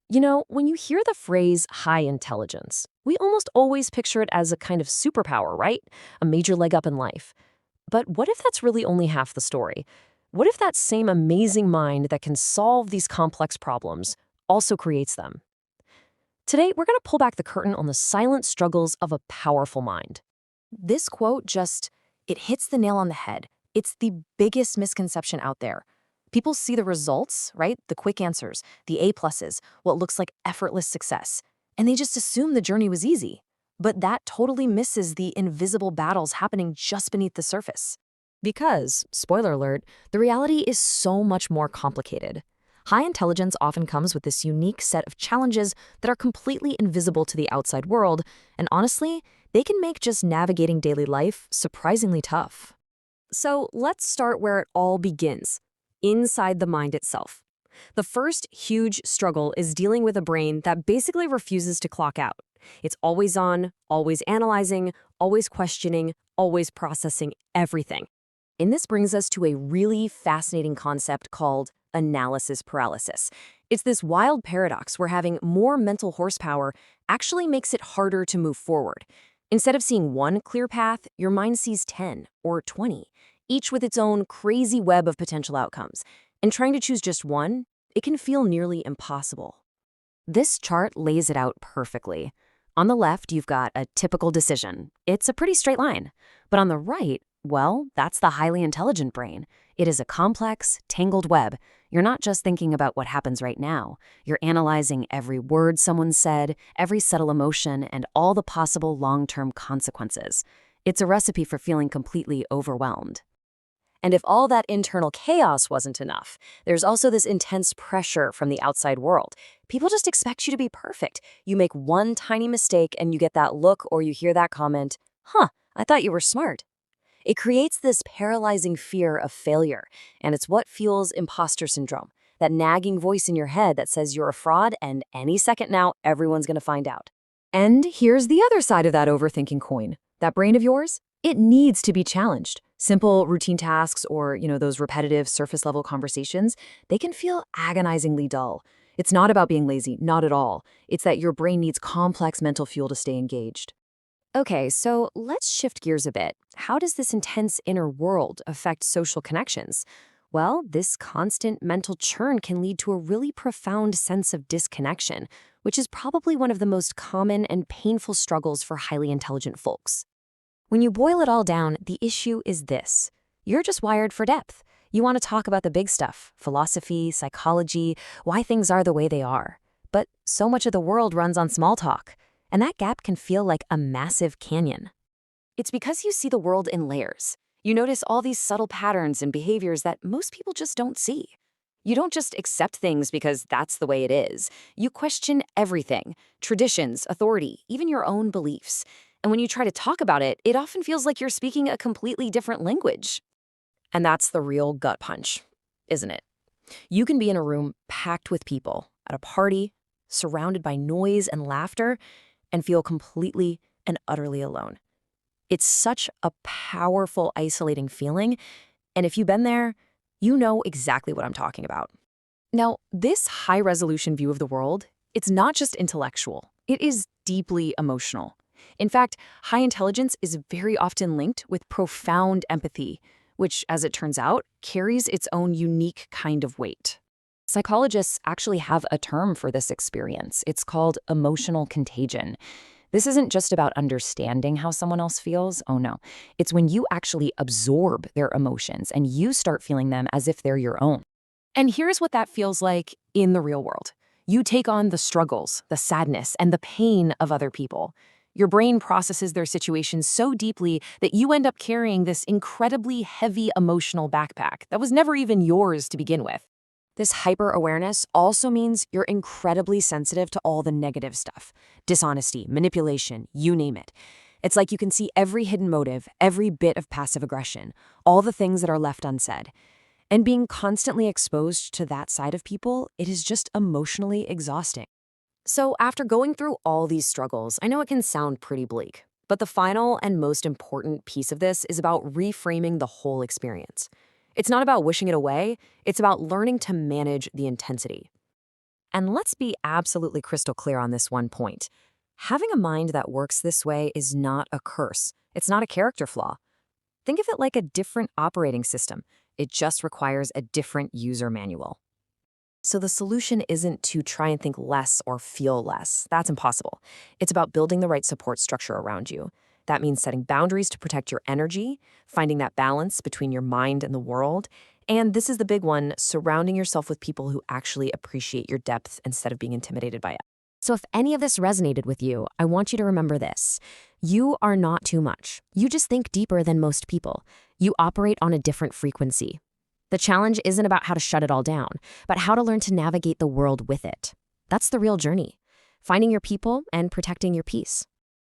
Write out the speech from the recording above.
When you hear the phrase high intelligence, we almost always picture it as a kind of superpower, right? A major leg up in life. But what if that's really only half the story? What if that same amazing mind that can solve these complex problems also creates them? Today, we're going to pull back the curtain on the silent struggles of a powerful mind. This quote it hits the nail on the head. It's the biggest misconception out there. People see the results, right? The quick answers, the A pluses, what looks like effortless success, and they just assume the journey was easy. But that totally misses the invisible battles happening just beneath the surface. Because, spoiler alert, the reality is so much more complicated. High intelligence often comes with this unique set of challenges that are completely invisible to the outside world, and honestly, they can make just navigating daily life surprisingly tough. So let's start where it all begins, inside the mind itself. The first huge struggle is dealing with a brain that basically refuses to clock out. It's always on, always analyzing, always questioning, always processing everything. And this brings us to a really fascinating concept called analysis paralysis. It's this wild paradox where having more mental horsepower actually makes it harder to move forward. Instead of seeing one clear path, your mind sees 10 or 20, each with its own crazy web of potential outcomes. And trying to choose just one, it can feel nearly impossible. This chart lays it out perfectly. On the left, you've got a typical decision. It's a pretty straight line. But on the right, well, that's the highly intelligent brain. It is a complex, tangled web. You're not just thinking about what happens right now. You're analyzing every word someone said, every subtle emotion, and all the possible long-term consequences. It's a recipe for feeling completely overwhelmed. And if all that internal chaos wasn't enough, there's also this intense pressure from the outside world. People just expect you to be perfect. You make one tiny mistake and you get that look or you hear that comment, I thought you were smart. It creates this paralyzing fear of failure, and it's what fuels imposter syndrome, that nagging voice in your head that says you're a fraud and any second now everyone's going to find out. And here's the other side of that overthinking coin. That brain of yours, it needs to be challenged. Simple routine tasks or, those repetitive surface-level conversations, they can feel agonizingly dull. It's not about being lazy, not at all. It's that your brain needs complex mental fuel to stay engaged. Okay, so let's shift gears a bit. How does this intense inner world affect social connections? Well, this constant mental churn can lead to a really profound sense of disconnection, which is probably one of the most common and painful struggles for highly intelligent folks. When you boil it all down, the issue is this. You're just wired for depth. You want to talk about the big stuff, philosophy, psychology, why things are the way they are. But so much of the world runs on small talk, and that gap can feel like a massive canyon. It's because you see the world in layers. You notice all these subtle patterns and behaviors that most people just don't see. You don't just accept things because that's the way it is. You question everything, traditions, authority, even your own beliefs. And when you try to talk about it, it often feels like you're speaking a completely different language. And that's the real gut punch, isn't it? You can be in a room packed with people, at a party, surrounded by noise and laughter, and feel completely and utterly alone. It's such a powerful, isolating feeling, and if you've been there, you know exactly what I'm talking about. Now, this high-resolution view of the world, it's not just intellectual. It is deeply emotional. In fact, high intelligence is very often linked with profound empathy, which, as it turns out, carries its own unique kind of weight. Psychologists actually have a term for this experience. It's called emotional contagion. This isn't just about understanding how someone else feels. Oh no. It's when you actually absorb their emotions and you start feeling them as if they're your own. And here's what that feels like in the real world. You take on the struggles, the sadness, and the pain of other people. Your brain processes their situations so deeply that you end up carrying this incredibly heavy emotional backpack that was never even yours to begin with. This hyper-awareness also means you're incredibly sensitive to all the negative stuff. Dishonesty, manipulation, you name it. It's like you can see every hidden motive, every bit of passive aggression, all the things that are left unsaid. And being constantly exposed to that side of people, it is just emotionally exhausting. So after going through all these struggles, I know it can sound pretty bleak, but the final and most important piece of this is about reframing the whole experience. It's not about wishing it away, it's about learning to manage the intensity. And let's be absolutely crystal clear on this one point. Having a mind that works this way is not a curse. It's not a character flaw. Think of it like a different operating system. It just requires a different user manual. So the solution isn't to try and think less or feel less. That's impossible. It's about building the right support structure around you. That means setting boundaries to protect your energy, finding that balance between your mind and the world, and this is the big one, surrounding yourself with people who actually appreciate your depth instead of being intimidated by it. So if any of this resonated with you, I want you to remember this. You are not too much. You just think deeper than most people. You operate on a different frequency. The challenge isn't about how to shut it all down, but how to learn to navigate the world with it. That's the real journey, finding your people and protecting your peace.